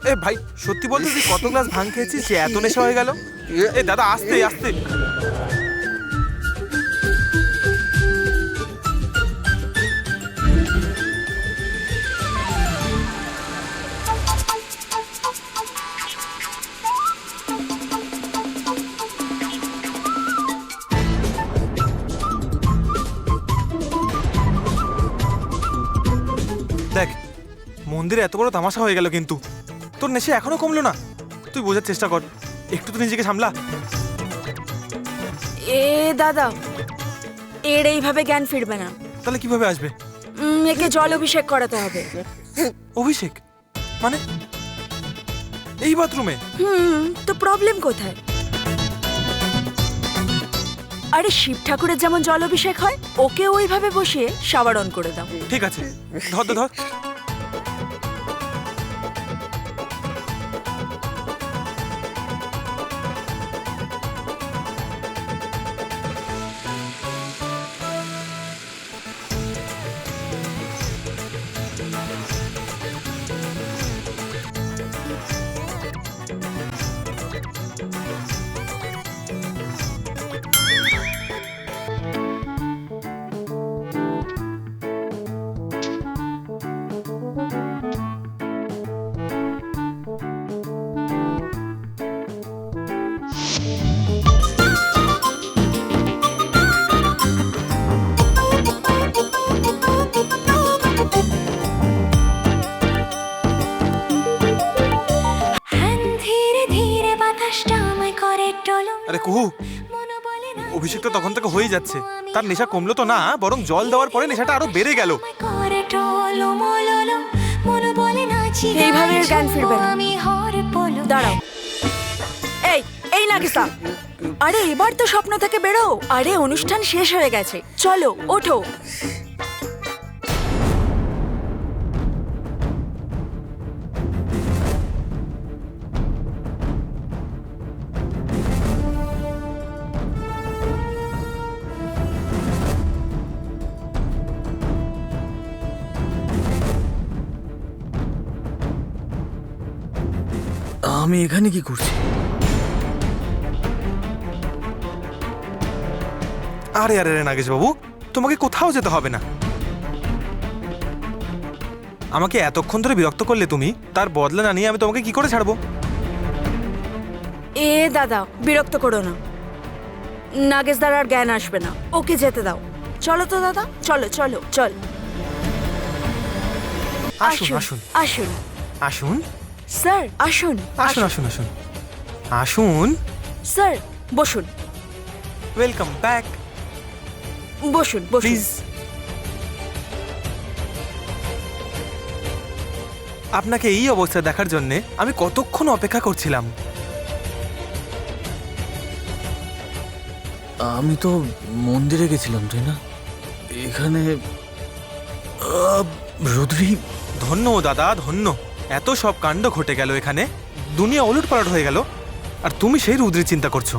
এ ভাই সত্যি বলতে তুই কত গ্লাস ভাঙ খেয়েছিস যে এত নেশা হয়ে গেল? এ দাদা আস্তে আস্তে। দেখ মন্দিরে এত বড় তামাশা হয়ে গেল, কিন্তু তোর নেশা এখনো কমলো না। তুই বোঝার চেষ্টা কর, একটু তো নিজেকে সামলা। এ দাদা, এর এইভাবে জ্ঞান ফিরবে না। তাহলে কিভাবে আসবে? একে জল অভিষেক করাতে হবে। অভিষেক মানে এই বাথরুমে? তো প্রবলেম কোথায়? আরে শিব ঠাকুরের যেমন জল অভিষেক হয়, ওকে ওইভাবে বসিয়ে শাওয়ার অন করে দাও। ঠিক আছে, ধর ধর ধর। আরে কুহু, অভিষেকটা তখন থেকে হয়ে যাচ্ছে, তার নেশা কমলো তো না, বরং জল দেওয়ার পরে নেশাটা আরো বেড়ে গেল। এইভাবে এর জ্ঞান ফিরবে না। দাঁড়াও। এই এই নাগিসা, আরে এবার তো স্বপ্ন থেকে বেরো। আরে অনুষ্ঠান শেষ হয়ে গেছে, চলো ওঠো। আমি এখানে কি করছি? আরে আরে আরে নাগেশ বাবু, তোমাকে কোথাও যেতে হবে না। আমাকে এতক্ষণ ধরে বিরক্ত করলে তুমি, তার বদলা না নিয়ে আমি তোমাকে কি করে ছাড়বো? এ দাদা, বিরক্ত করো না। নাগেশ দার আর জ্ঞান আসবে না, ওকে যেতে দাও। চলো তো দাদা, চলো চলো চল। আসুন আসুন আসুন আসুন স্যার, আসুন আসুন আসুন আসুন আসুন। স্যার বসুন, ওয়েলকাম ব্যাক। বসুন বসুন। প্লিজ। আপনাকে এই অবস্থায় দেখার জন্য আমি কতক্ষণ অপেক্ষা করছিলাম। আমি তো মন্দিরে গেছিলাম, তাই না? এখানে রুদ্রি। ধন্য দাদা ধন্য, এত সব কাণ্ড ঘটে গেল এখানে, দুনিয়া ওলট পালট হয়ে গেল, আর তুমি সেই রুদ্রের চিন্তা করছো।